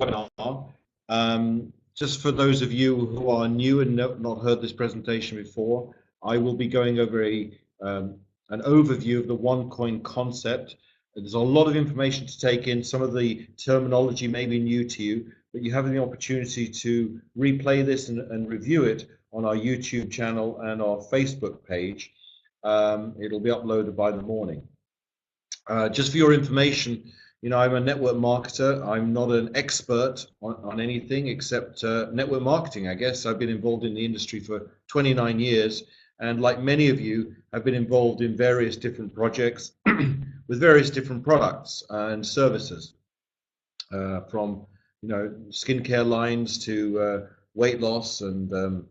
webinar. Just for those of you who are new and not heard this presentation before, I will be going over an overview of the OneCoin concept. There's a lot of information to take in. Some of the terminology may be new to you, but you have the opportunity to replay this and review it on our YouTube channel and our Facebook page. It'll be uploaded by the morning. Just for your information, I'm a network marketer. I'm not an expert on anything except network marketing, I guess. I've been involved in the industry for 29 years, and like many of you, I've been involved in various different projects with various different products and services, from skincare lines to weight loss and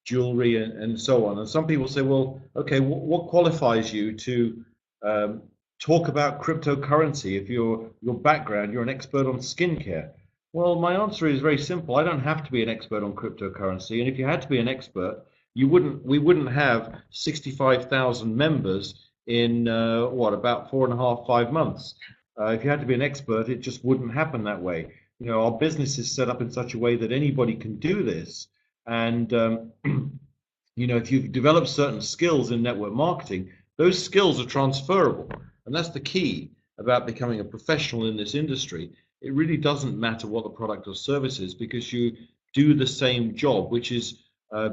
jewelry and so on. And some people say, well, okay, what qualifies you to talk about cryptocurrency if your background, you're an expert on skincare? Well, my answer is very simple. I don't have to be an expert on cryptocurrency, and if you had to be an expert, we wouldn't have 65,000 members in about 4.5, 5 months. If you had to be an expert, it just wouldn't happen that way. Our business is set up in such a way that anybody can do this, and if you've developed certain skills in network marketing, those skills are transferable. And that's the key about becoming a professional in this industry. It really doesn't matter what the product or service is, because you do the same job, which is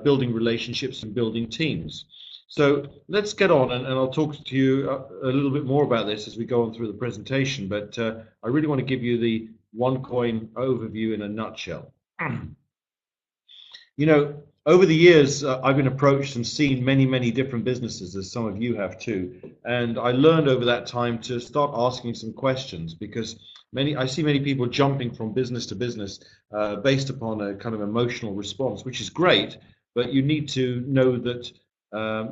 building relationships and building teams. So let's get on, and I'll talk to you a little bit more about this as we go on through the presentation. But I really want to give you the OneCoin overview in a nutshell. Over the years, I've been approached and seen many, many different businesses, as some of you have too. And I learned over that time to start asking some questions, because I see many people jumping from business to business based upon a kind of emotional response, which is great, but you need to know that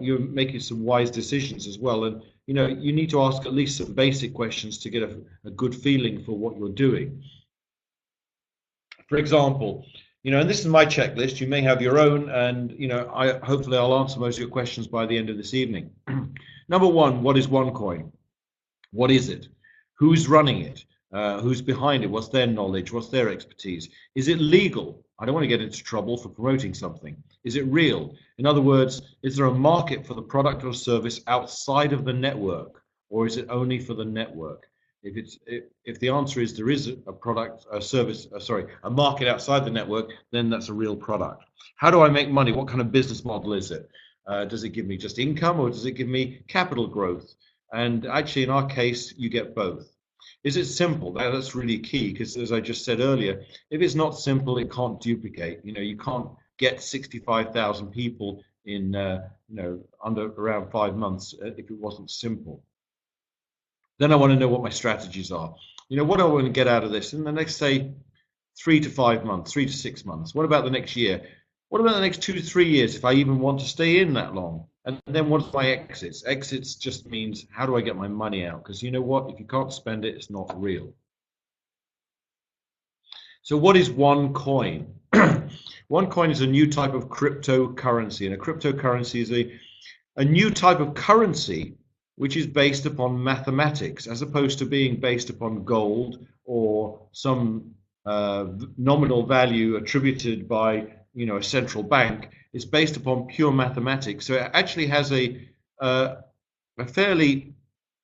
you're making some wise decisions as well. And, you need to ask at least some basic questions to get a good feeling for what you're doing. For example, and this is my checklist. You may have your own, and hopefully I'll answer most of your questions by the end of this evening. Number one, what is OneCoin? What is it? Who's running it? Who's behind it? What's their knowledge? What's their expertise? Is it legal? I don't want to get into trouble for promoting something. Is it real? In other words, is there a market for the product or service outside of the network, or is it only for the network? If the answer is there is a product, a service, a market outside the network, then that's a real product. How do I make money? What kind of business model is it? Does it give me just income, or does it give me capital growth? And actually, in our case, you get both. Is it simple? That's really key, because as I just said earlier, if it's not simple, it can't duplicate. You can't get 65,000 people in under around 5 months if it wasn't simple. Then I want to know what my strategies are. What do I want to get out of this in the next, say, 3 to 5 months, 3 to 6 months? What about the next year? What about the next 2 to 3 years, if I even want to stay in that long? And then what's my exits? Exits just means, how do I get my money out? Because you know what? If you can't spend it, it's not real. So what is OneCoin? OneCoin is a new type of cryptocurrency, and a cryptocurrency is a new type of currency which is based upon mathematics, as opposed to being based upon gold or some nominal value attributed by a central bank. It's based upon pure mathematics. So it actually has a fairly,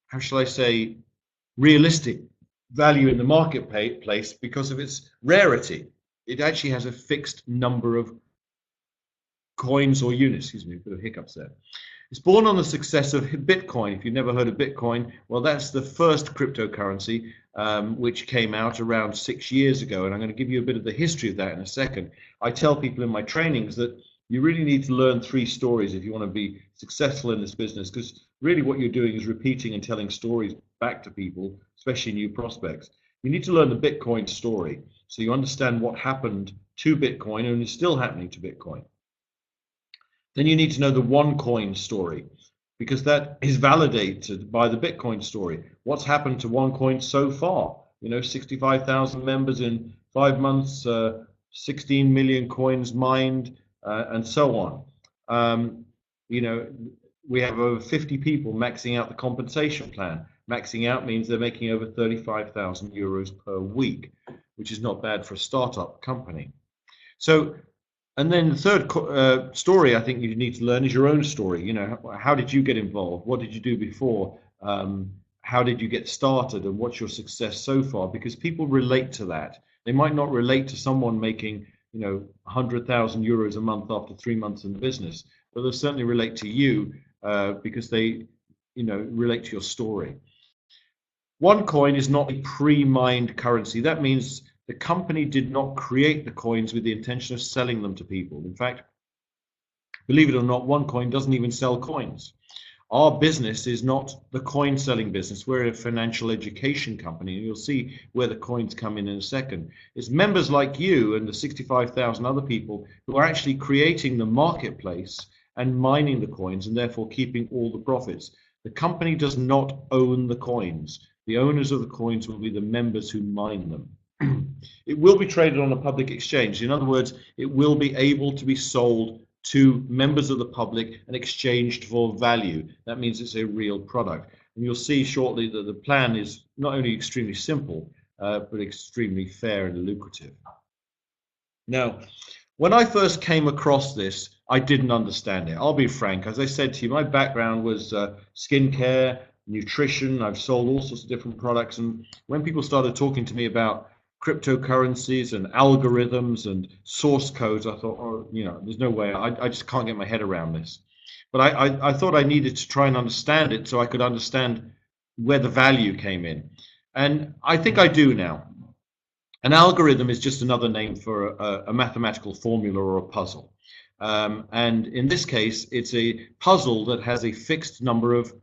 how shall I say, realistic value in the marketplace because of its rarity. It actually has a fixed number of coins or units. Excuse me, a bit of hiccups there. It's born on the success of Bitcoin. If you've never heard of Bitcoin, well, that's the first cryptocurrency which came out around 6 years ago. And I'm going to give you a bit of the history of that in a second. I tell people in my trainings that you really need to learn 3 stories if you want to be successful in this business, because really what you're doing is repeating and telling stories back to people, especially new prospects. You need to learn the Bitcoin story so you understand what happened to Bitcoin and is still happening to Bitcoin. Then you need to know the OneCoin story, because that is validated by the Bitcoin story. What's happened to OneCoin so far? 65,000 members in 5 months, 16 million coins mined, and so on. We have over 50 people maxing out the compensation plan. Maxing out means they're making over 35,000 euros per week. which is not bad for a startup company. So, and then the third story I think you need to learn is your own story. You know, how did you get involved? What did you do before? How did you get started, and what's your success so far? Because people relate to that. They might not relate to someone making, you know, 100,000 euros a month after 3 months in the business, but they'll certainly relate to you because they, you know, relate to your story. OneCoin is not a pre-mined currency. That means the company did not create the coins with the intention of selling them to people. In fact, believe it or not, OneCoin doesn't even sell coins. Our business is not the coin selling business. We're a financial education company, and you'll see where the coins come in a second. It's members like you and the 65,000 other people who are actually creating the marketplace and mining the coins and therefore keeping all the profits. The company does not own the coins. The owners of the coins will be the members who mine them. It will be traded on a public exchange. In other words, it will be able to be sold to members of the public and exchanged for value. That means it's a real product. And you'll see shortly that the plan is not only extremely simple, but extremely fair and lucrative. Now, when I first came across this, I didn't understand it. I'll be frank. As I said to you, my background was skincare, nutrition. I've sold all sorts of different products. And when people started talking to me about cryptocurrencies and algorithms and source codes, I thought, oh, you know, there's no way. I just can't get my head around this. But I thought I needed to try and understand it so I could understand where the value came in. And I think I do now. An algorithm is just another name for a mathematical formula or a puzzle. And in this case, it's a puzzle that has a fixed number of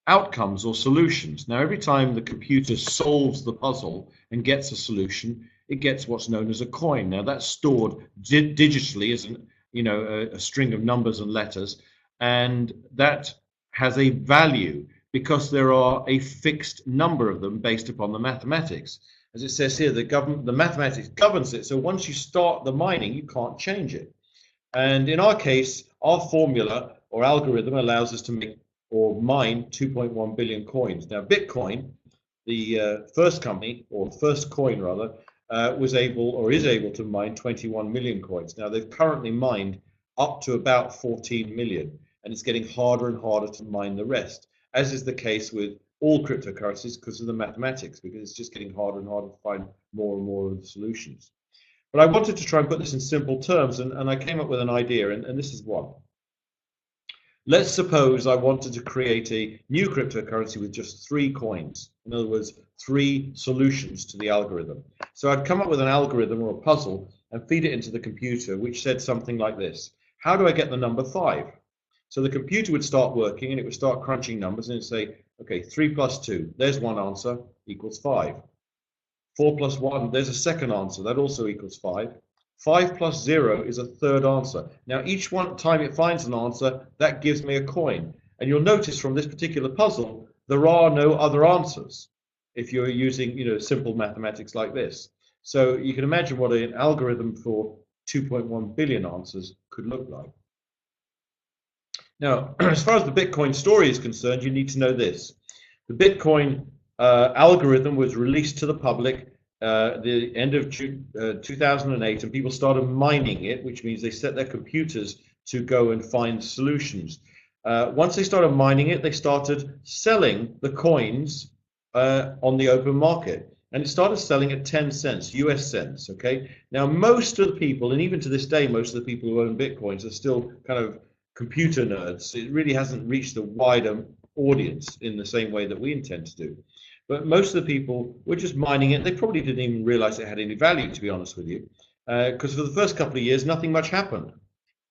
outcomes or solutions. Now, every time the computer solves the puzzle and gets a solution, it gets what's known as a coin. Now, that's stored digitally as a string of numbers and letters, and that has a value because there are a fixed number of them based upon the mathematics. As it says here, the mathematics governs it. So once you start the mining, you can't change it. And in our case, our formula or algorithm allows us to make or mine 2.1 billion coins. Now, Bitcoin, the first company, or first coin rather, was able or is able to mine 21 million coins. Now, they've currently mined up to about 14 million, and it's getting harder and harder to mine the rest, as is the case with all cryptocurrencies because of the mathematics, because it's just getting harder and harder to find more and more of the solutions. But I wanted to try and put this in simple terms, and I came up with an idea, and this is one. Let's suppose I wanted to create a new cryptocurrency with just 3 coins. In other words, 3 solutions to the algorithm. So I'd come up with an algorithm or a puzzle and feed it into the computer, which said something like this. How do I get the number 5? So the computer would start working and it would start crunching numbers and it'd say, okay, 3 plus 2, there's one answer, equals 5. 4 plus 1, there's a second answer, that also equals 5. 5 plus 0 is a third answer. Now, each time it finds an answer, that gives me a coin. And you'll notice from this particular puzzle, there are no other answers if you're using, simple mathematics like this. So you can imagine what an algorithm for 2.1 billion answers could look like. Now, as far as the Bitcoin story is concerned, you need to know this. The Bitcoin algorithm was released to the public the end of 2008, and people started mining it, which means they set their computers to go and find solutions. Once they started mining it, they started selling the coins on the open market, and it started selling at 10 cents, US cents, okay? Now, most of the people, and even to this day, most of the people who own Bitcoins are still kind of computer nerds. It really hasn't reached the wider audience in the same way that we intend to do. But most of the people were just mining it. They probably didn't even realize it had any value, to be honest with you, because for the first couple of years, nothing much happened.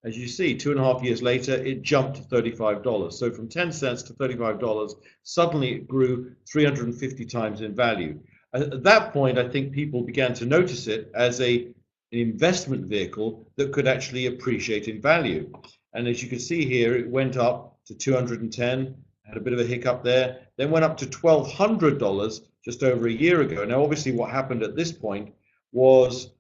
As you see, 2.5 years later, it jumped to $35. So from 10 cents to $35, suddenly it grew 350 times in value. At that point, I think people began to notice it as an investment vehicle that could actually appreciate in value. And as you can see here, it went up to 210, had a bit of a hiccup there, then went up to $1,200 just over a year ago. Now, obviously, what happened at this point was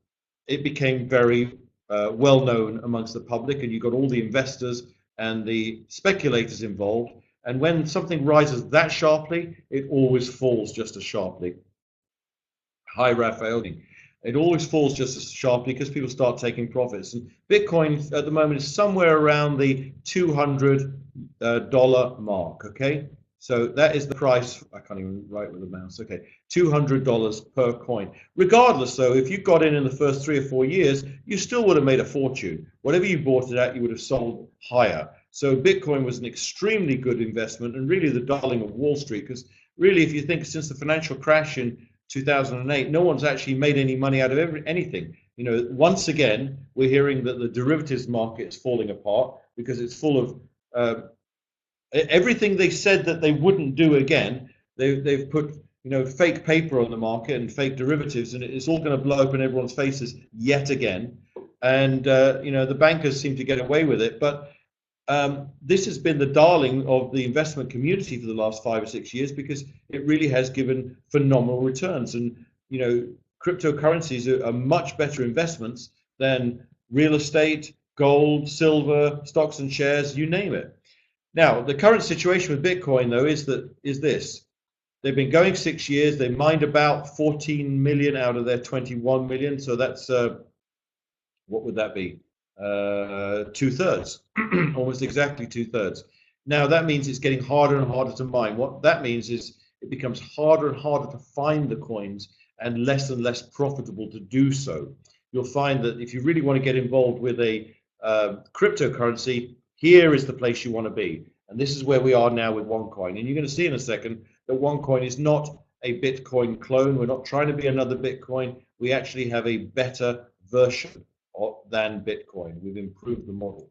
it became very well known amongst the public, and you got all the investors and the speculators involved. And when something rises that sharply, it always falls just as sharply. Hi, Raphael. It always falls just as sharply because people start taking profits. And Bitcoin at the moment is somewhere around the $200 mark. Okay, so that is the price. I can't even write with the mouse. Okay, $200 per coin. Regardless, though, if you got in the first 3 or 4 years, you still would have made a fortune. Whatever you bought it at, you would have sold higher. So Bitcoin was an extremely good investment and really the darling of Wall Street, because really, if you think since the financial crash in 2008, no one's actually made any money out of anything. You know, once again, we're hearing that the derivatives market is falling apart because it's full of everything they said that they wouldn't do again. They've put, you know, fake paper on the market and fake derivatives, and it's all going to blow up in everyone's faces yet again. And you know, the bankers seem to get away with it, but this has been the darling of the investment community for the last 5 or 6 years because it really has given phenomenal returns. And you know, cryptocurrencies are much better investments than real estate, gold, silver, stocks and shares, you name it. Now, the current situation with Bitcoin, though, is this. They've been going 6 years. They mined about 14 million out of their 21 million. So that's, what would that be? 2/3, almost exactly 2/3. Now that means it's getting harder and harder to mine. What that means is it becomes harder and harder to find the coins and less profitable to do so. You'll find that if you really want to get involved with a cryptocurrency, here is the place you want to be. And this is where we are now with OneCoin. And you're going to see in a second that OneCoin is not a Bitcoin clone. We're not trying to be another Bitcoin. We actually have a better version than Bitcoin. We've improved the model.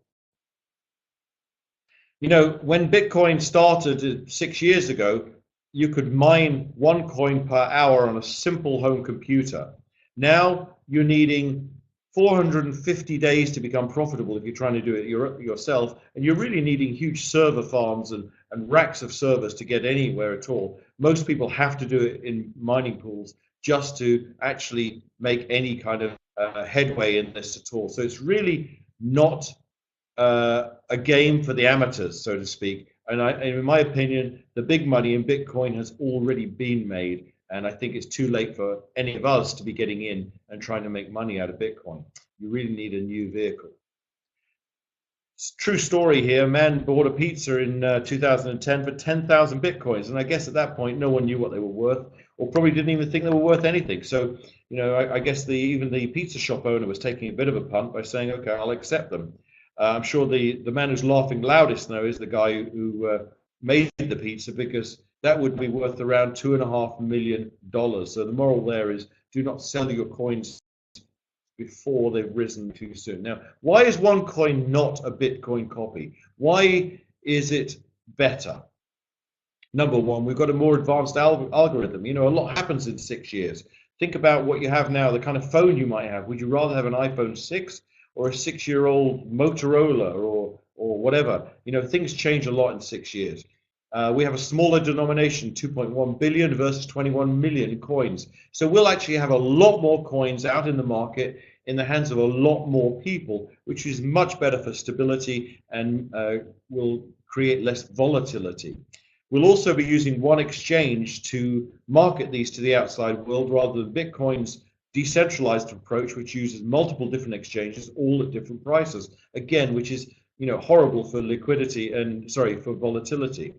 You know, when Bitcoin started 6 years ago, you could mine 1 coin per hour on a simple home computer. Now you're needing 450 days to become profitable if you're trying to do it yourself, and you're really needing huge server farms and racks of servers to get anywhere at all. Most people have to do it in mining pools just to actually make any kind of headway in this at all. So it's really not a game for the amateurs, so to speak. And in my opinion, the big money in Bitcoin has already been made. And I think it's too late for any of us to be getting in and trying to make money out of Bitcoin. You really need a new vehicle. It's a true story here. A man bought a pizza in 2010 for 10,000 Bitcoins. And I guess at that point, no one knew what they were worth, or probably didn't even think they were worth anything. So, you know, I guess even the pizza shop owner was taking a bit of a punt by saying, okay, I'll accept them. I'm sure the man who's laughing loudest now is the guy who made the pizza, because that would be worth around $2.5 million. So the moral there is, do not sell your coins before they've risen too soon. Now, why is OneCoin not a Bitcoin copy? Why is it better? Number one, we've got a more advanced algorithm. You know, a lot happens in 6 years. Think about what you have now, the kind of phone you might have. Would you rather have an iPhone 6 or a 6-year-old Motorola or whatever? You know, things change a lot in 6 years. We have a smaller denomination, 2.1 billion versus 21 million coins. So we'll actually have a lot more coins out in the market in the hands of a lot more people, which is much better for stability and will create less volatility. We'll also be using one exchange to market these to the outside world, rather than Bitcoin's decentralized approach, which uses multiple different exchanges, all at different prices. Again, which is, you know, horrible for liquidity and, sorry, for volatility.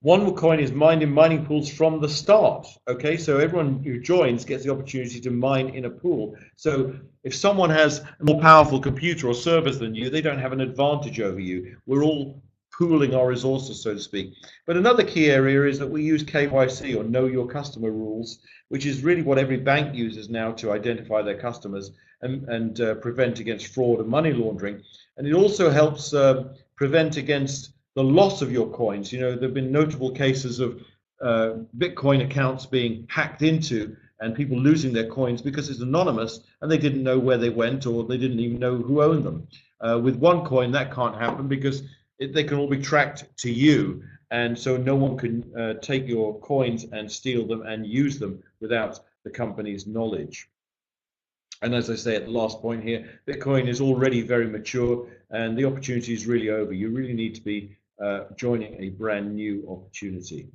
OneCoin is mined in mining pools from the start. Okay, so everyone who joins gets the opportunity to mine in a pool. So if someone has a more powerful computer or servers than you, they don't have an advantage over you. We're all pooling our resources, so to speak. But another key area is that we use KYC, or know your customer rules, which is really what every bank uses now to identify their customers and prevent against fraud and money laundering. And it also helps prevent against the loss of your coins. You know, there have been notable cases of Bitcoin accounts being hacked into and people losing their coins because it's anonymous and they didn't know where they went, or they didn't even know who owned them. With OneCoin, that can't happen because they can all be tracked to you, and so no one can take your coins and steal them and use them without the company's knowledge. And as I say at the last point here, Bitcoin is already very mature and the opportunity is really over. You really need to be joining a brand new opportunity.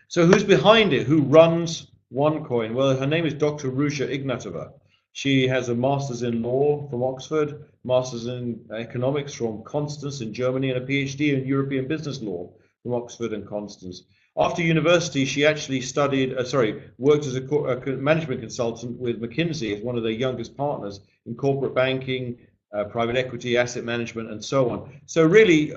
So who's behind it? Who runs OneCoin. Well, her name is Dr. Ruja Ignatova. She has a master's in law from Oxford, master's in economics from Constance in Germany, and a PhD in European business law from Oxford and Constance. After university, she actually worked as a management consultant with McKinsey as one of their youngest partners in corporate banking, private equity, asset management, and so on. So really,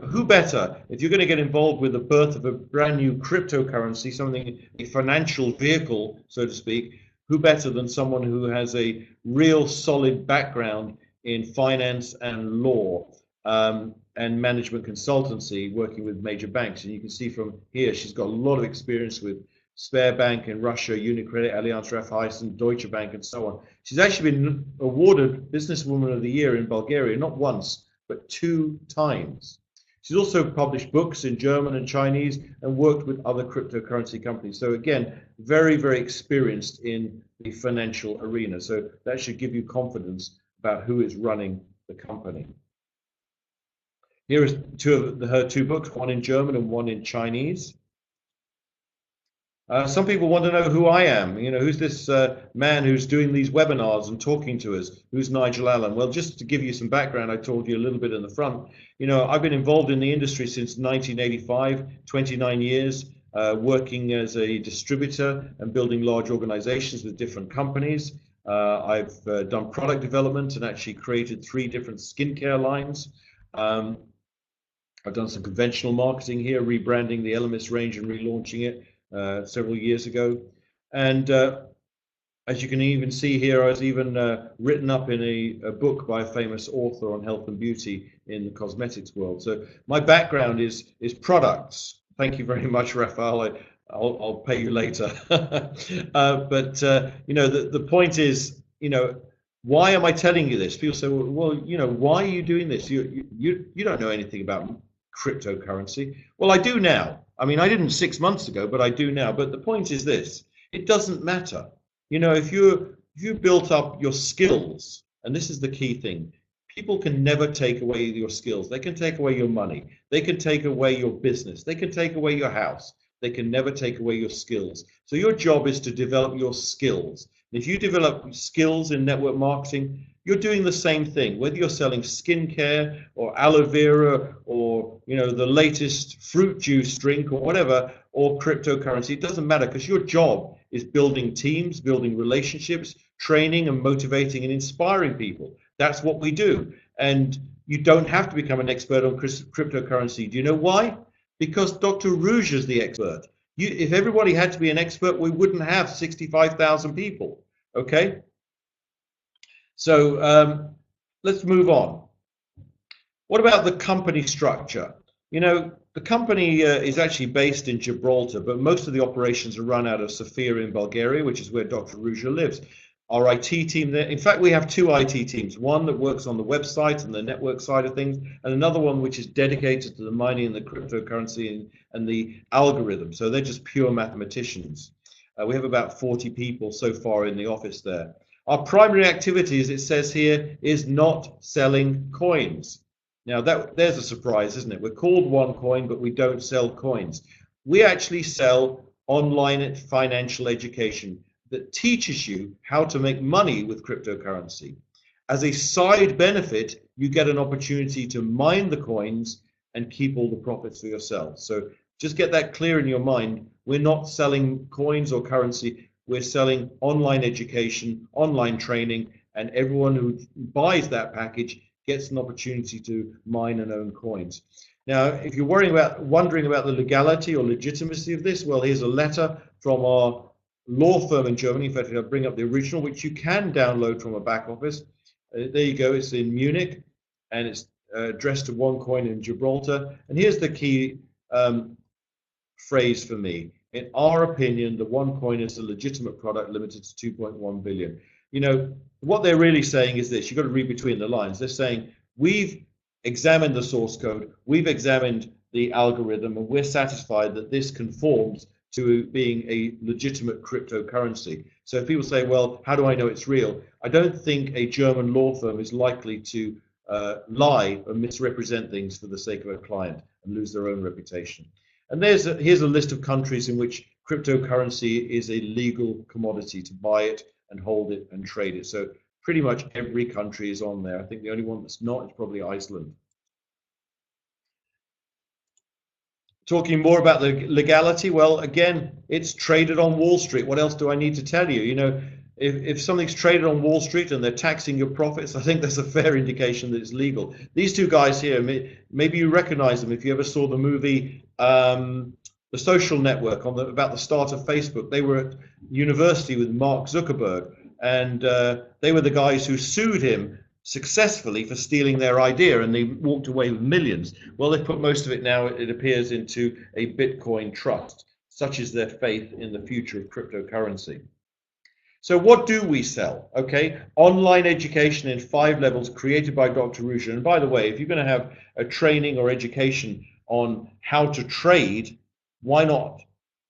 who better if you're going to get involved with the birth of a brand new cryptocurrency, something, a financial vehicle, so to speak, who better than someone who has a real solid background in finance and law and management consultancy, working with major banks. And you can see from here, she's got a lot of experience with Sberbank in Russia, Unicredit, Allianz Raiffeisen, Deutsche Bank, and so on. She's actually been awarded Businesswoman of the Year in Bulgaria, not once, but 2 times. She's also published books in German and Chinese and worked with other cryptocurrency companies. So again, very, very experienced in the financial arena. So that should give you confidence about who is running the company. Here is her 2 books, one in German and one in Chinese. Some people want to know who I am. Who's this man who's doing these webinars and talking to us? Who's Nigel Allen? Well, just to give you some background, I told you a little bit in the front. I've been involved in the industry since 1985, 29 years, working as a distributor and building large organizations with different companies. I've done product development and actually created 3 different skincare lines. I've done some conventional marketing here, rebranding the Elemis range and relaunching it several years ago. And as you can even see here, I was even written up in a book by a famous author on health and beauty in the cosmetics world. So my background is products. Thank you very much, Raphael. I'll pay you later. But the point is, why am I telling you this? People say, well, why are you doing this? You don't know anything about cryptocurrency. Well, I do now. I mean, I didn't 6 months ago, but I do now. But the point is this: it doesn't matter. If you built up your skills, and this is the key thing, people can never take away your skills. They can take away your money. They can take away your business. They can take away your house. They can never take away your skills. So your job is to develop your skills. If you develop skills in network marketing, you're doing the same thing, whether you're selling skincare or aloe vera or the latest fruit juice drink or whatever, or cryptocurrency. It doesn't matter, because your job is building teams, building relationships, training and motivating and inspiring people. That's what we do. And you don't have to become an expert on cryptocurrency. Do you know why? Because Dr. Ruja is the expert. If everybody had to be an expert, we wouldn't have 65,000 people. Okay? So let's move on. What about the company structure? The company is actually based in Gibraltar, but most of the operations are run out of Sofia in Bulgaria, which is where Dr. Ruja lives. Our IT team there, in fact, we have 2 IT teams, one that works on the website and the network side of things, and another one which is dedicated to the mining and the cryptocurrency and the algorithm. So they're just pure mathematicians. We have about 40 people so far in the office there. Our primary activity, as it says here, is not selling coins. Now, there's a surprise, isn't it? We're called OneCoin, but we don't sell coins. We actually sell online financial education that teaches you how to make money with cryptocurrency. As a side benefit, you get an opportunity to mine the coins and keep all the profits for yourself. So just get that clear in your mind. We're not selling coins or currency. We're selling online education, online training, and everyone who buys that package gets an opportunity to mine and own coins. Now, if you're wondering about the legality or legitimacy of this, well, here's a letter from our law firm in Germany. In fact, I'll bring up the original, which you can download from a back office. There you go. It's in Munich, and it's addressed to OneCoin in Gibraltar. And here's the key phrase for me. In our opinion, the OneCoin is a legitimate product limited to 2.1 billion. What they're really saying is this. You've got to read between the lines. They're saying, we've examined the source code, we've examined the algorithm, and we're satisfied that this conforms to being a legitimate cryptocurrency. So if people say, well, how do I know it's real? I don't think a German law firm is likely to lie or misrepresent things for the sake of a client and lose their own reputation. And here's a list of countries in which cryptocurrency is a legal commodity to buy it and hold it and trade it. So pretty much every country is on there. I think the only one that's not is probably Iceland. Talking more about the legality, well, again, it's traded on Wall Street. What else do I need to tell you? You know, if something's traded on Wall Street and they're taxing your profits, I think that's a fair indication that it's legal. These two guys here, maybe you recognize them if you ever saw the movie The Social Network about the start of Facebook. They were at university with Mark Zuckerberg, and they were the guys who sued him successfully for stealing their idea, and they walked away with millions. Well, they've put most of it now, it appears, into a Bitcoin trust. Such is their faith in the future of cryptocurrency. So what do we sell? Okay, online education in 5 levels created by Dr. Ruja. And by the way, if you're going to have a training or education on how to trade, why not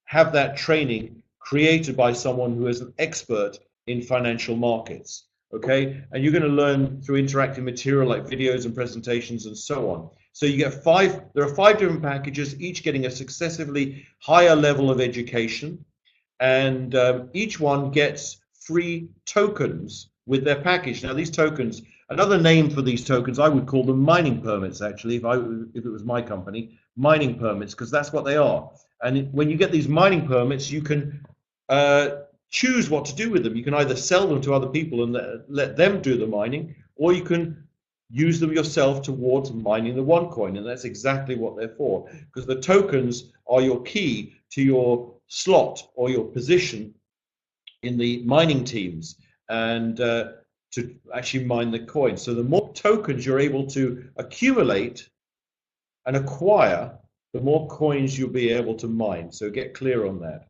have that training created by someone who is an expert in financial markets? Okay, and you're going to learn through interactive material like videos and presentations and so on. So you get there are 5 different packages, each getting a successively higher level of education, and each one gets free tokens with their package. Now these tokens, another name for these tokens, I would call them mining permits actually, if it was my company, mining permits, because that's what they are. And when you get these mining permits, you can choose what to do with them. You can either sell them to other people and let them do the mining, or you can use them yourself towards mining the OneCoin, and that's exactly what they're for, because the tokens are your key to your slot or your position in the mining teams, and to actually mine the coin. So the more tokens you're able to accumulate and acquire, the more coins you'll be able to mine. So get clear on that.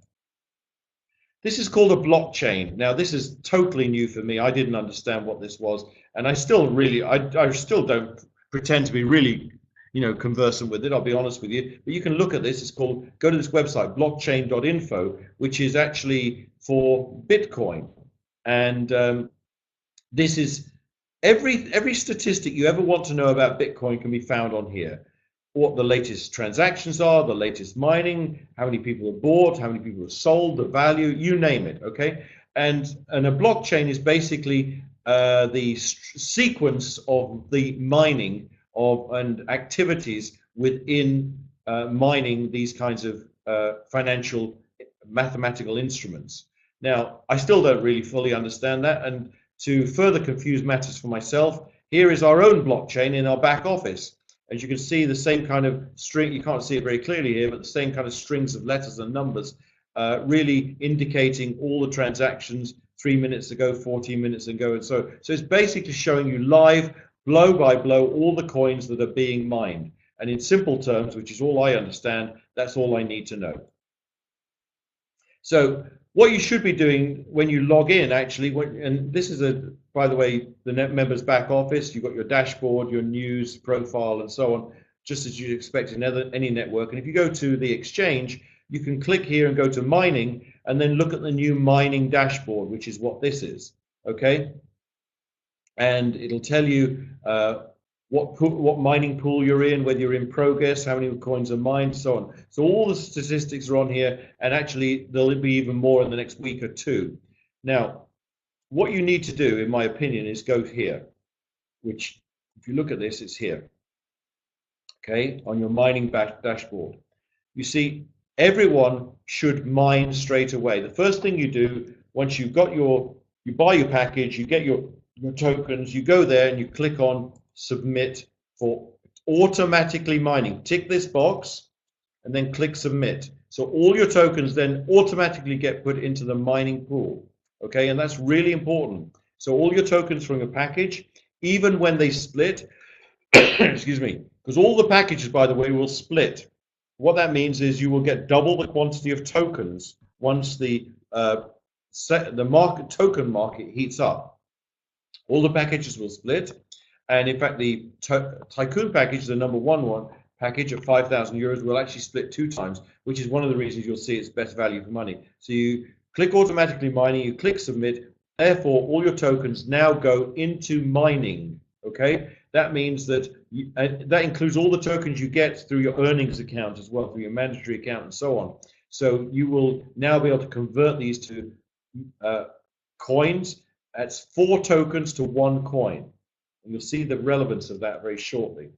This is called a blockchain. Now, this is totally new for me. I didn't understand what this was, and I still don't pretend to be really, conversant with it. I'll be honest with you. But you can look at this. It's called, go to this website, blockchain.info, which is actually for Bitcoin. And this is every statistic you ever want to know about Bitcoin can be found on here. What the latest transactions are, the latest mining, how many people have bought, how many people have sold, the value, you name it, okay? And a blockchain is basically the sequence of the mining and activities within mining these kinds of financial mathematical instruments. Now, I still don't really fully understand that, and to further confuse matters for myself, here is our own blockchain in our back office. As you can see, the same kind of string, you can't see it very clearly here, but the same kind of strings of letters and numbers, really indicating all the transactions 3 minutes ago, 14 minutes ago, and so it's basically showing you live, blow by blow, all the coins that are being mined. And in simple terms, which is all I understand, that's all I need to know. So what you should be doing when you log in, actually, and this is by the way, the members back office, you've got your dashboard, your news profile, and so on, just as you'd expect in any network. And if you go to the exchange, you can click here and go to mining, and then look at the new mining dashboard, which is what this is, okay? And it'll tell you what mining pool you're in, whether you're in progress, how many coins are mined, so on. So all the statistics are on here, and actually there'll be even more in the next week or two. Now, what you need to do, in my opinion, is go here, which, if you look at this, it's here, okay, on your mining dashboard. You see, everyone should mine straight away. The first thing you do, once you've got you buy your package, you get your tokens, you go there and you click on submit for automatically mining. Tick this box and then click submit. So all your tokens then automatically get put into the mining pool. Okay, and that's really important. So all your tokens from your package, even when they split, excuse me, because all the packages, by the way, will split. What that means is you will get double the quantity of tokens once the token market heats up. All the packages will split, and in fact, the Tycoon package, the #1 package at 5,000 euros, will actually split 2 times, which is one of the reasons you'll see it's best value for money. So you click automatically mining, you click submit, therefore all your tokens now go into mining, okay? that means that that includes all the tokens you get through your earnings account as well, through your mandatory account and so on. So you will now be able to convert these to coins. That's 4 tokens to 1 coin. And you'll see the relevance of that very shortly.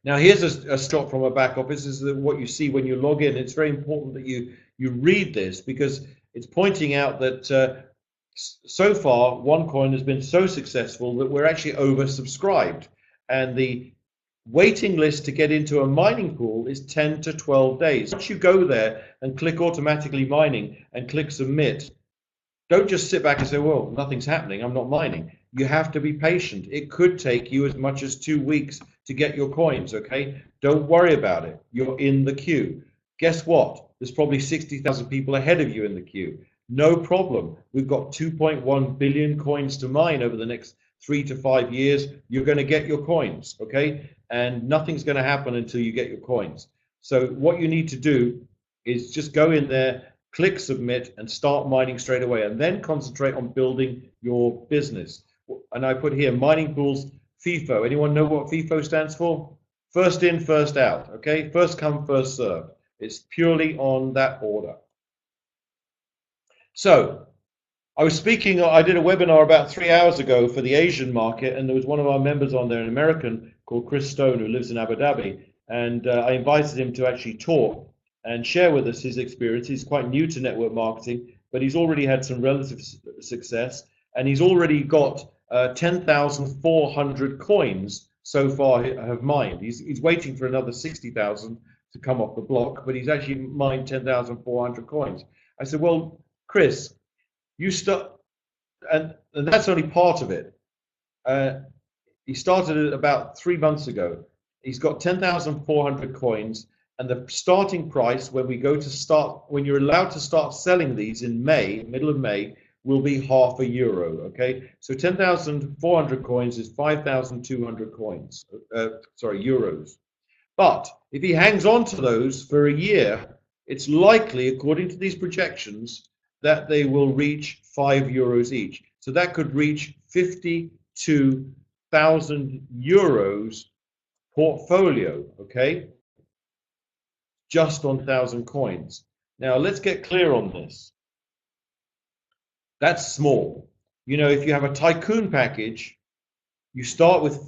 Now here's a shot from a back office. This is what you see when you log in. It's very important that you read this, because it's pointing out that so far OneCoin has been so successful that we're actually oversubscribed, and the waiting list to get into a mining pool is 10 to 12 days. Once you go there and click automatically mining and click submit, don't just sit back and say, well, nothing's happening, I'm not mining. You have to be patient. It could take you as much as 2 weeks to get your coins, okay? Don't worry about it. You're in the queue. Guess what? There's probably 60,000 people ahead of you in the queue. No problem. We've got 2.1 billion coins to mine over the next 3 to 5 years. You're going to get your coins, okay? And nothing's going to happen until you get your coins. So what you need to do is just go in there, click submit, and start mining straight away, and then concentrate on building your business. And I put here mining pools FIFO. Anyone know what FIFO stands for? First in, first out, okay? First come, first serve. It's purely on that order. So I was speaking, I did a webinar about 3 hours ago for the Asian market, and there was one of our members on there, an American called Chris Stone, who lives in Abu Dhabi, and I invited him to actually talk and share with us his experience. He's quite new to network marketing, but he's already had some relative success, and he's already got 10,400 coins so far have mined. He's waiting for another 60,000 to come off the block, but he's actually mined 10,400 coins. I said, well, Chris, you start, and that's only part of it. He started it about 3 months ago. He's got 10,400 coins, and the starting price when when you're allowed to start selling these in May, middle of May, will be €0.5. Okay, so 10,400 coins is 5,200 coins. Euros. But if he hangs on to those for a year, it's likely, according to these projections, that they will reach €5 each. So that could reach 52,000 euros portfolio, okay? Just on 1,000 coins. Now let's get clear on this. That's small. You know, if you have a tycoon package, you start with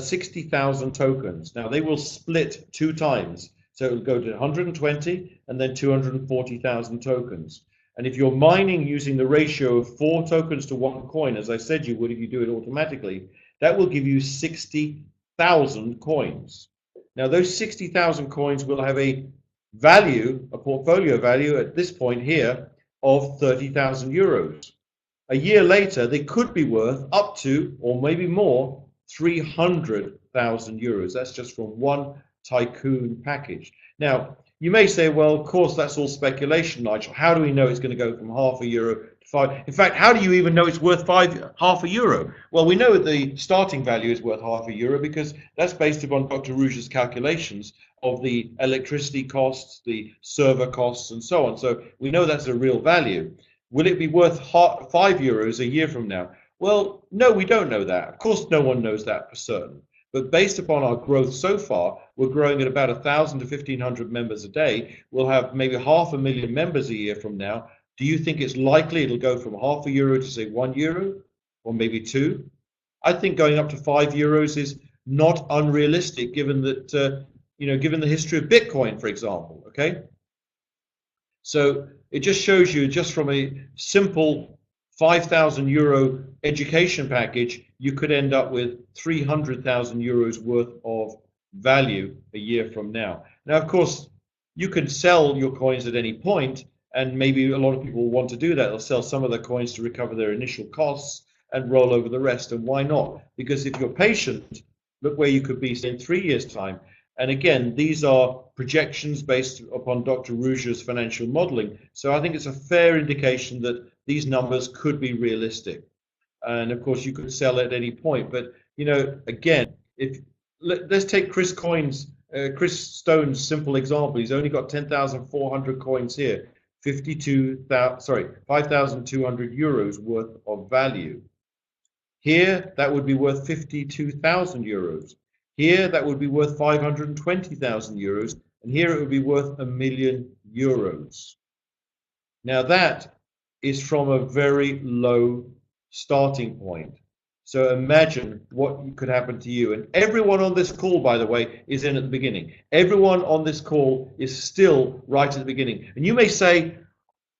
60,000 tokens. Now they will split 2 times. So it will go to 120 and then 240,000 tokens. And if you're mining using the ratio of 4 tokens to 1 coin, as I said you would if you do it automatically, that will give you 60,000 coins. Now those 60,000 coins will have a value, a portfolio value at this point here of 30,000 euros. A year later, they could be worth up to, or maybe more, 300,000 euros. That's just from one tycoon package. Now, you may say, well, of course, that's all speculation, Nigel. How do we know it's going to go from €0.5 to 5? In fact, how do you even know it's worth €0.5? Well, we know the starting value is worth €0.5 because that's based upon Dr. Ruja's calculations of the electricity costs, the server costs, and so on. So we know that's a real value. Will it be worth €5 a year from now? Well, no, we don't know that. Of course, no one knows that for certain. But based upon our growth so far, we're growing at about 1,000 to 1,500 members a day. We'll have maybe 500,000 members a year from now. Do you think it's likely it'll go from €0.5 to say €1 or maybe 2? I think going up to €5 is not unrealistic, given that given the history of Bitcoin, for example. Okay, so it just shows you, just from a simple €5,000 education package, you could end up with 300,000 euros worth of value a year from now. Now, of course, you can sell your coins at any point, and maybe a lot of people want to do that. They'll sell some of their coins to recover their initial costs and roll over the rest. And why not? Because if you're patient, look where you could be in 3 years' time. And again, these are projections based upon Dr. Ruja's financial modeling. So I think it's a fair indication that these numbers could be realistic. And of course, you could sell at any point. But again, let's take Chris Stone's simple example. He's only got 10,400 coins here, 5,200 euros worth of value. Here, that would be worth 52,000 euros. Here, that would be worth 520,000 euros. And here it would be worth €1,000,000. Now that is from a very low starting point. So imagine what could happen to you. And everyone on this call, by the way, is in at the beginning. Everyone on this call is still right at the beginning. And you may say,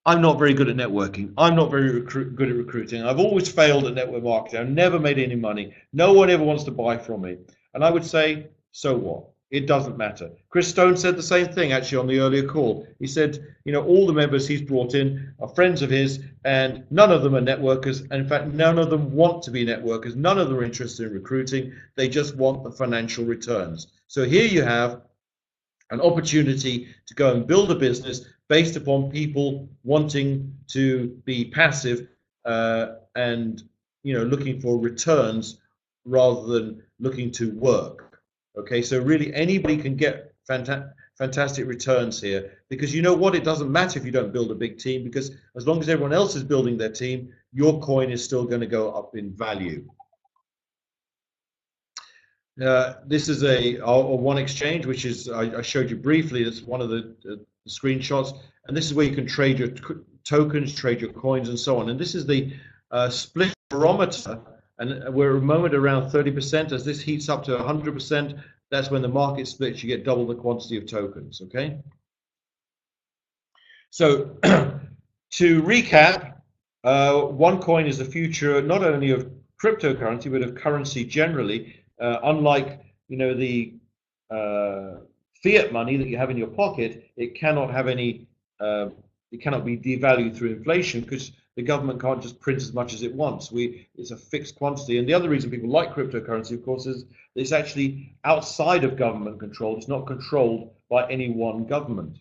I'm not very good at networking. I'm not very good at recruiting. I've always failed at network marketing. I've never made any money. No one ever wants to buy from me. And I would say, so what? It doesn't matter. Chris Stone said the same thing actually on the earlier call. He said, you know, all the members he's brought in are friends of his, and none of them are networkers. And in fact, none of them want to be networkers. None of them are interested in recruiting. They just want the financial returns. So here you have an opportunity to go and build a business based upon people wanting to be passive and, you know, looking for returns rather than looking to work. Okay, so really anybody can get fantastic returns here, because you know what, it doesn't matter if you don't build a big team, because as long as everyone else is building their team, your coin is still going to go up in value. This is a one exchange, which is I showed you briefly. That's one of the screenshots, and this is where you can trade your tokens, trade your coins, and so on. And this is the split barometer, and we're at the moment around 30%. As this heats up to 100%, that's when the market splits. You get double the quantity of tokens. Okay. So to recap, OneCoin is the future not only of cryptocurrency but of currency generally. Unlike, you know, the fiat money that you have in your pocket, it cannot have any. It cannot be devalued through inflation, because the government can't just print as much as it wants. It's a fixed quantity. And the other reason people like cryptocurrency, of course, is it's actually outside of government control. It's not controlled by any one government.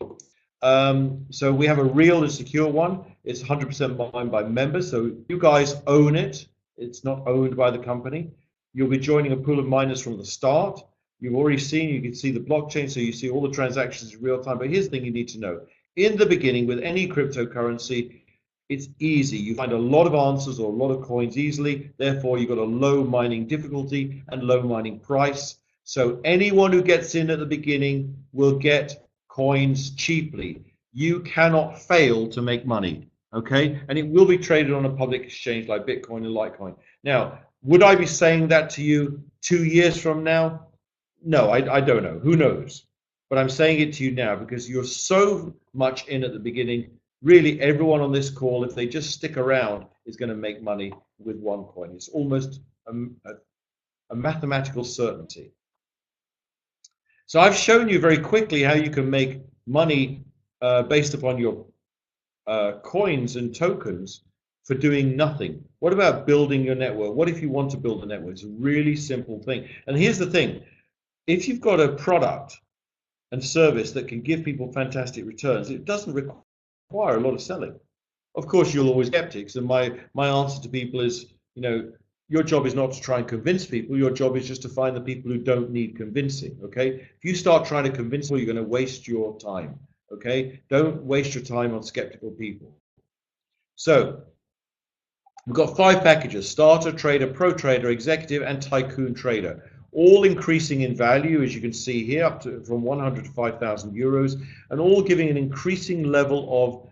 So we have a real and secure one. It's 100% mined by members. So you guys own it. It's not owned by the company. You'll be joining a pool of miners from the start. You've already seen, you can see the blockchain, so you see all the transactions in real time. But here's the thing you need to know. In the beginning, with any cryptocurrency, it's easy. You find a lot of answers or a lot of coins easily. Therefore, you've got a low mining difficulty and low mining price. So anyone who gets in at the beginning will get coins cheaply. You cannot fail to make money, okay? And it will be traded on a public exchange like Bitcoin and Litecoin. Now, would I be saying that to you 2 years from now? No, I don't know. Who knows? But I'm saying it to you now because you're so much in at the beginning. Really, everyone on this call, if they just stick around, is going to make money with OneCoin. It's almost a mathematical certainty. So I've shown you very quickly how you can make money based upon your coins and tokens for doing nothing. What about building your network? What if you want to build a network? It's a really simple thing. And here's the thing. If you've got a product and service that can give people fantastic returns, it doesn't require a lot of selling. Of course, you'll always get skeptics, and my answer to people is, you know, your job is not to try and convince people. Your job is just to find the people who don't need convincing, okay? If you start trying to convince people, you're going to waste your time, okay? Don't waste your time on skeptical people. So we've got 5 packages: starter, trader, pro trader, executive, and tycoon trader, all increasing in value, as you can see here, up to from 100 to 5,000 euros, and all giving an increasing level of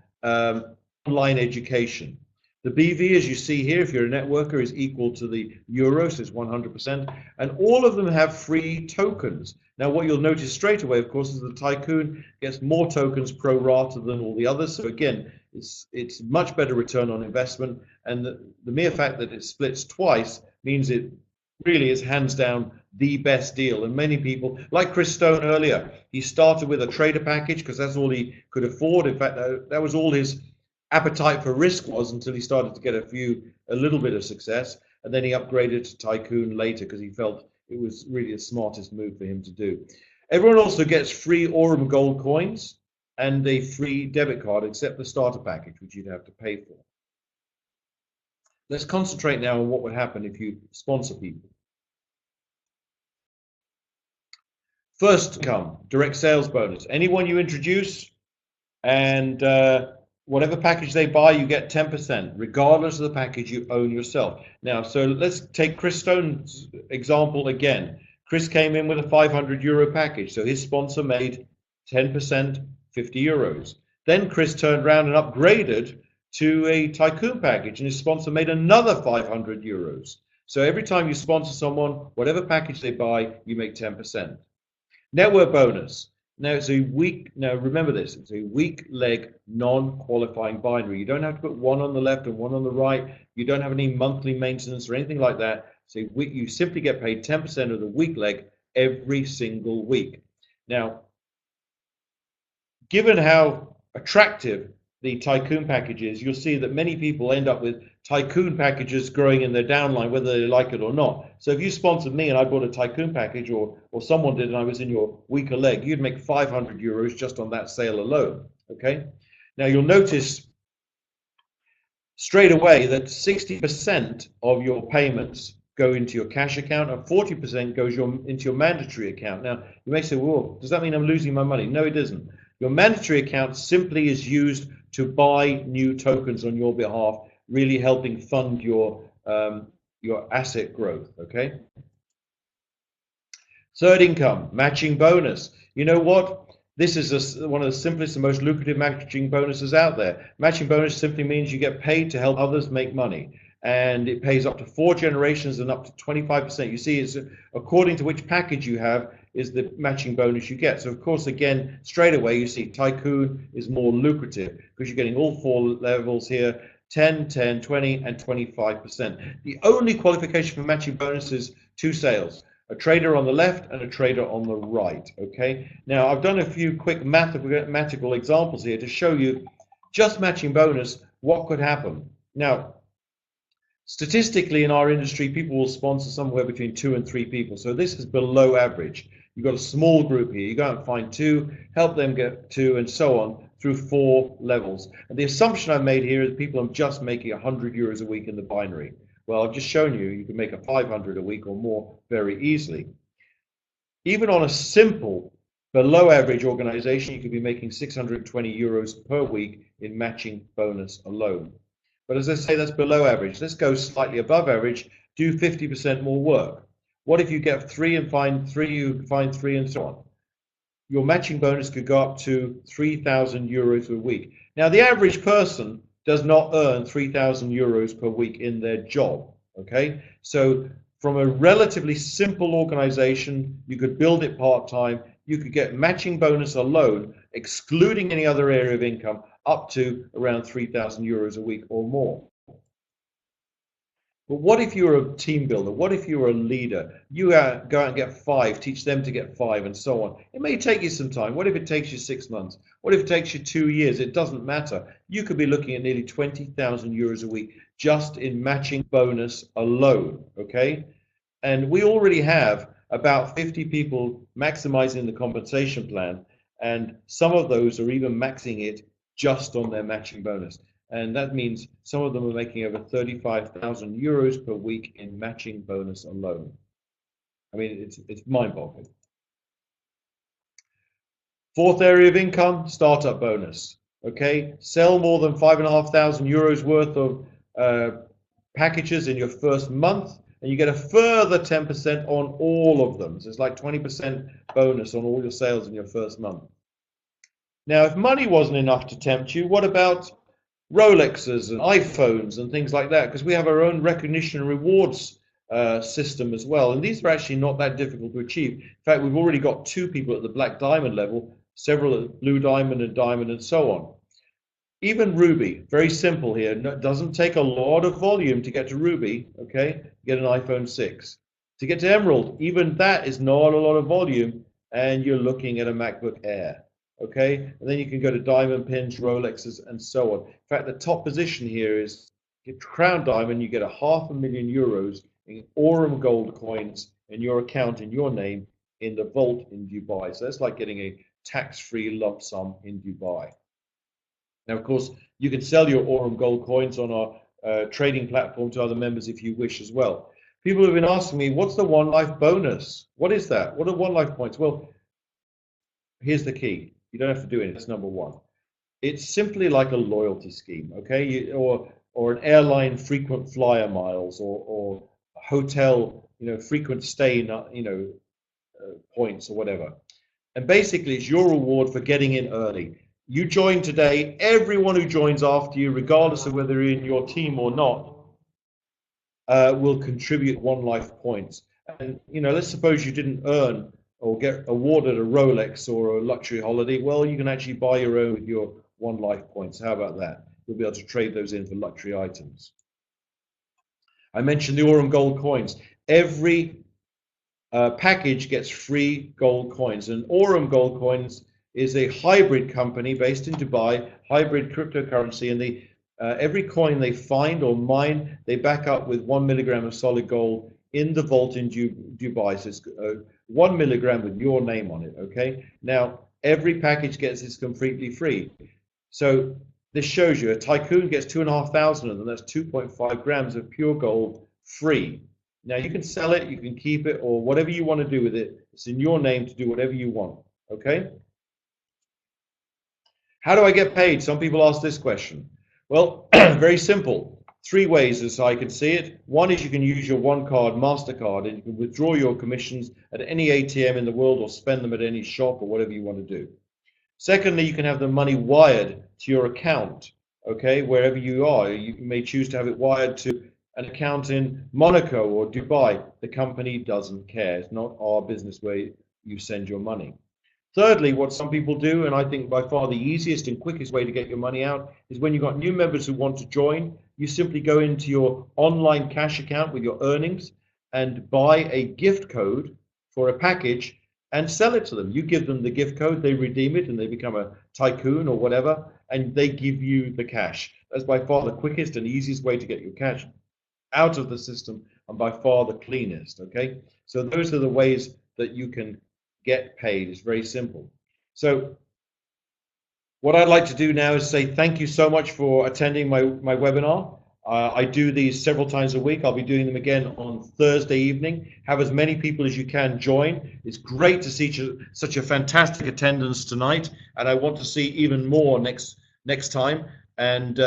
online education. The BV, as you see here, if you're a networker, is equal to the euro, so it's 100%, and all of them have free tokens. Now, what you'll notice straight away, of course, is the tycoon gets more tokens pro rata than all the others. So again, it's much better return on investment, and the mere fact that it splits twice means it really is hands down the best deal. And many people, like Chris Stone earlier, he started with a trader package because that's all he could afford. In fact, that was all his appetite for risk was until he started to get a little bit of success, and then he upgraded to tycoon later because he felt it was really the smartest move for him to do. Everyone also gets free Aurum gold coins and a free debit card, except the starter package, which you'd have to pay for. Let's concentrate now on what would happen if you sponsor people. First come direct sales bonus. Anyone you introduce and whatever package they buy, you get 10%, regardless of the package you own yourself. Now, so let's take Chris Stone's example again. Chris came in with a €500 package, so his sponsor made 10%, €50. Then Chris turned around and upgraded to a Tycoon package, and his sponsor made another €500. So every time you sponsor someone, whatever package they buy, you make 10%. Network bonus. Now it's a weak, now remember this, it's a weak leg non-qualifying binary. You don't have to put one on the left and one on the right. You don't have any monthly maintenance or anything like that. So you simply get paid 10% of the weak leg every single week. Now, given how attractive the Tycoon package is, you'll see that many people end up with Tycoon packages growing in their downline, whether they like it or not. So if you sponsored me and I bought a Tycoon package, or someone did and I was in your weaker leg, you'd make €500 just on that sale alone. Okay. Now you'll notice straight away that 60% of your payments go into your cash account and 40% goes into your mandatory account. Now you may say, well, does that mean I'm losing my money? No, it doesn't. Your mandatory account simply is used to buy new tokens on your behalf, really helping fund your asset growth. Okay. Third income, matching bonus. You know what? This is one of the simplest and most lucrative matching bonuses out there. Matching bonus simply means you get paid to help others make money, and it pays up to 4 generations and up to 25%. You see, it's according to which package you have is the matching bonus you get. So of course, again, straight away you see Tycoon is more lucrative because you're getting all 4 levels here: 10, 10, 20, and 25%. The only qualification for matching bonus is 2 sales. A trader on the left and a trader on the right. Okay. Now I've done a few quick mathematical examples here to show you just matching bonus, what could happen. Now, statistically in our industry, people will sponsor somewhere between 2 and 3 people. So this is below average. You've got a small group here. You go out and find 2, help them get 2, and so on through 4 levels. And the assumption I've made here is people are just making €100 a week in the binary. Well, I've just shown you, you can make a 500 a week or more very easily. Even on a simple below average organization, you could be making €620 per week in matching bonus alone. But as I say, that's below average. Let's go slightly above average, do 50% more work. What if you get 3 and find 3, you find 3 and so on? Your matching bonus could go up to €3,000 a week. Now, the average person does not earn €3,000 per week in their job, okay? So from a relatively simple organization, you could build it part-time, you could get matching bonus alone, excluding any other area of income, up to around €3,000 a week or more. But what if you're a team builder? What if you're a leader? You go out and get 5, teach them to get 5, and so on. It may take you some time. What if it takes you 6 months? What if it takes you 2 years? It doesn't matter. You could be looking at nearly €20,000 a week just in matching bonus alone, okay? And we already have about 50 people maximizing the compensation plan, and some of those are even maxing it just on their matching bonus. And that means some of them are making over €35,000 per week in matching bonus alone. I mean, it's mind-boggling. Fourth area of income, startup bonus. Okay, sell more than €5,500 worth of packages in your first month, and you get a further 10% on all of them. So it's like 20% bonus on all your sales in your first month. Now, if money wasn't enough to tempt you, what about Rolexes and iPhones and things like that? Because we have our own recognition and rewards system as well. And these are actually not that difficult to achieve. In fact, we've already got 2 people at the black diamond level, several at blue diamond, and so on. Even Ruby, very simple here. It doesn't take a lot of volume to get to Ruby, okay? Get an iPhone 6. To get to Emerald, even that is not a lot of volume, and you're looking at a MacBook Air. Okay, and then you can go to diamond pins, Rolexes, and so on. In fact, the top position here is get Crown Diamond. You get €500,000 in Aurum gold coins in your account in your name in the vault in Dubai. So that's like getting a tax-free lump sum in Dubai. Now, of course, you can sell your Aurum gold coins on our trading platform to other members if you wish as well. People have been asking me, what's the One Life bonus? What is that? What are One Life points? Well, here's the key. You don't have to do it. That's number 1. It's simply like a loyalty scheme, okay? Or an airline frequent flyer miles, or hotel, frequent stay, points or whatever. And basically, it's your reward for getting in early. You join today. Everyone who joins after you, regardless of whether you're in your team or not, will contribute one life points. And let's suppose you didn't earn or get awarded a Rolex or a luxury holiday. Well, you can actually buy your own with your one life points. How about that? You'll be able to trade those in for luxury items. I mentioned the Aurum gold coins. Every package gets free gold coins, and Aurum Gold Coins is a hybrid company based in Dubai, hybrid cryptocurrency, and every coin they find or mine, they back up with 1 milligram of solid gold in the vault in Dubai. So it's 1 milligram with your name on it. Okay. Now every package gets this completely free. So this shows you a tycoon gets 2,500 of them. That's 2.5 grams of pure gold free. Now you can sell it, you can keep it, or whatever you want to do with it. It's in your name to do whatever you want. Okay. How do I get paid? Some people ask this question. Well, very simple. 3 ways as I can see it. One is you can use your OneCard MasterCard and you can withdraw your commissions at any ATM in the world or spend them at any shop or whatever you want to do. Secondly, you can have the money wired to your account, okay, wherever you are. You may choose to have it wired to an account in Monaco or Dubai. The company doesn't care. It's not our business where you send your money. Thirdly, what some people do, and I think by far the easiest and quickest way to get your money out, is when you've got new members who want to join, you simply go into your online cash account with your earnings and buy a gift code for a package and sell it to them. You give them the gift code, they redeem it, and they become a tycoon or whatever, and they give you the cash. That's by far the quickest and easiest way to get your cash out of the system, and by far the cleanest, okay? So those are the ways that you can get paid. It's very simple. So what I'd like to do now is say thank you so much for attending my webinar. I do these several times a week. I'll be doing them again on Thursday evening. Have as many people as you can join. It's great to see such a fantastic attendance tonight, and I want to see even more next time. And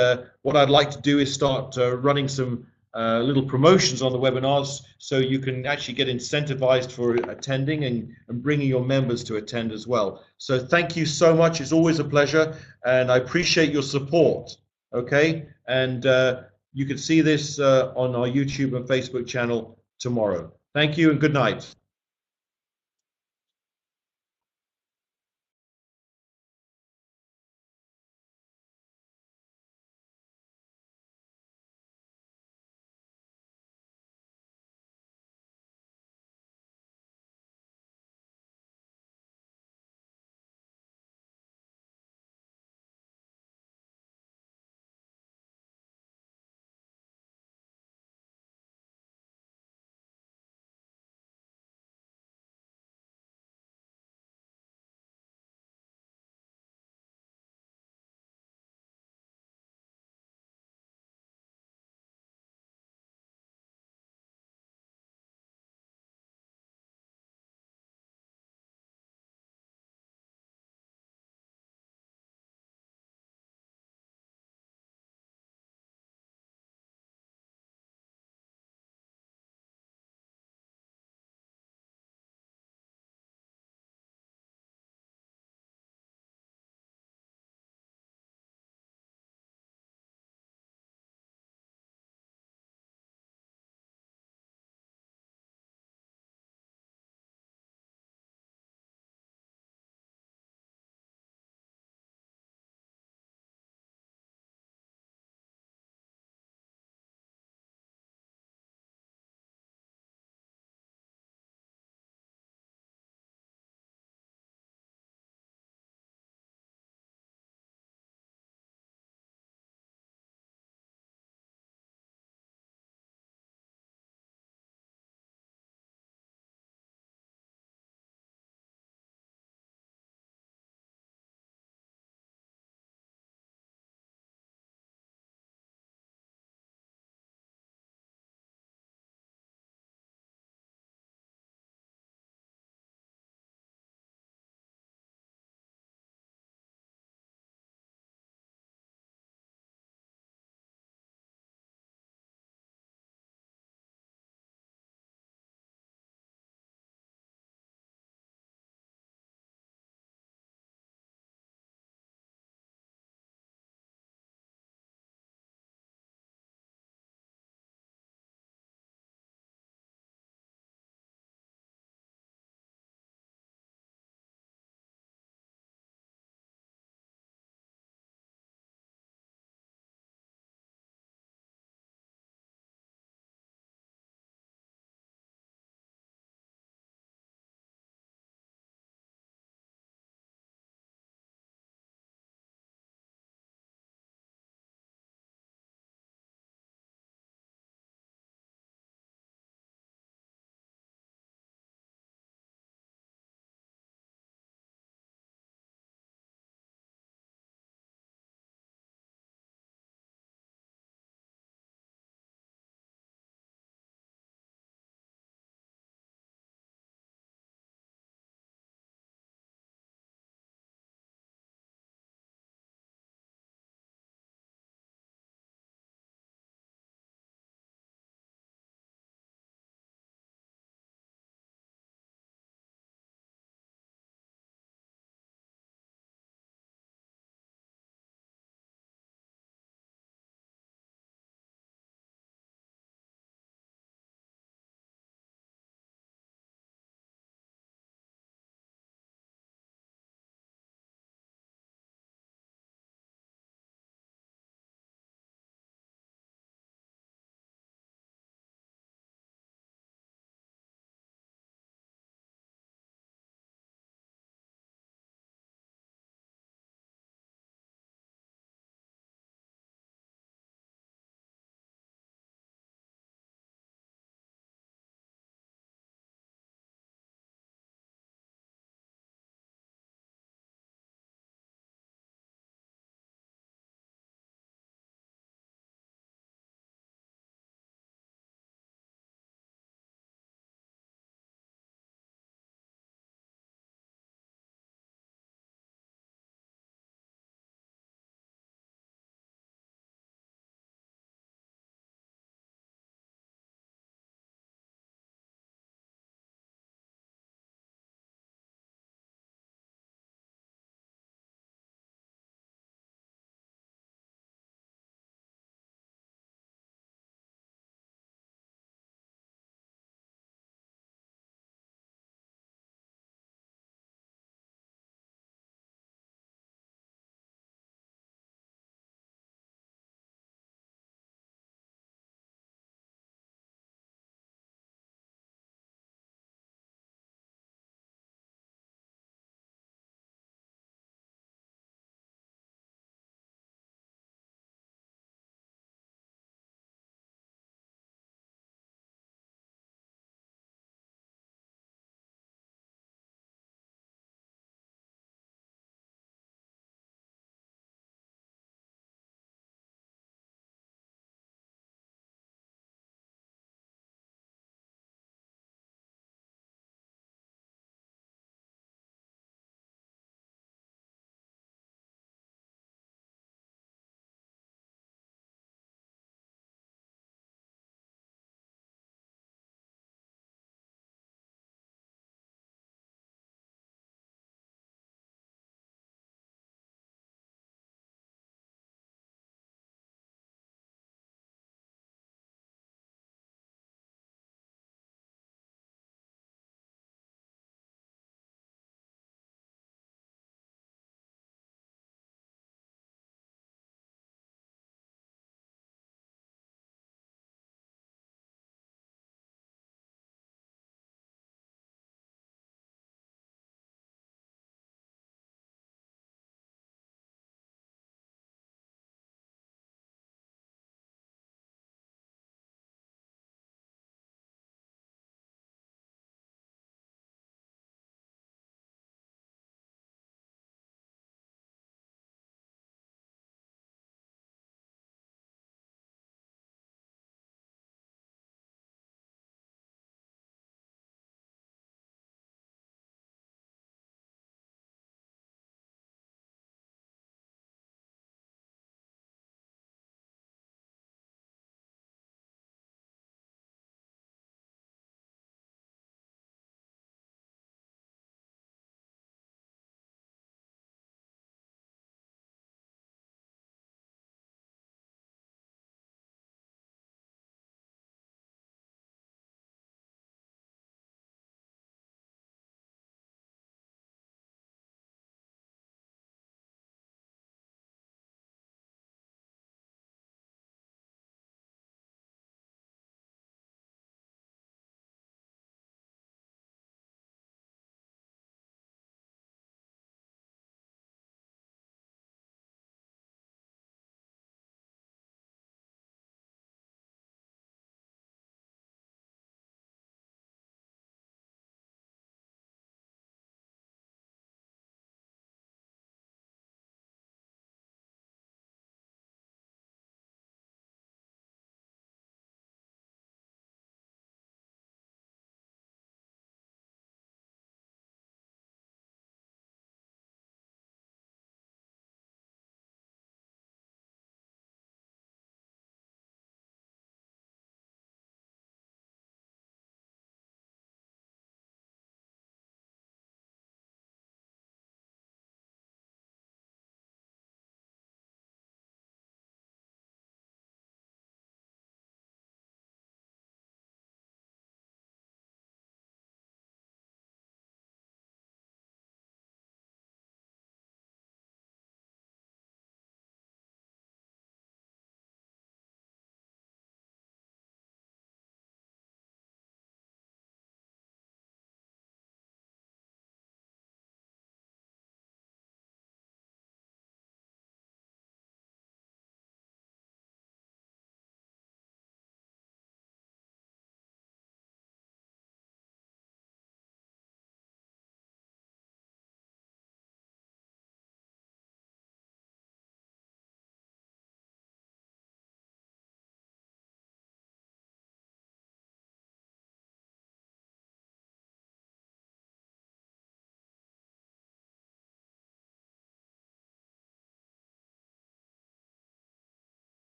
what I'd like to do is start running some little promotions on the webinars so you can actually get incentivized for attending and bringing your members to attend as well. So thank you so much. It's always a pleasure, and I appreciate your support. Okay, and you can see this on our YouTube and Facebook channel tomorrow. Thank you and good night.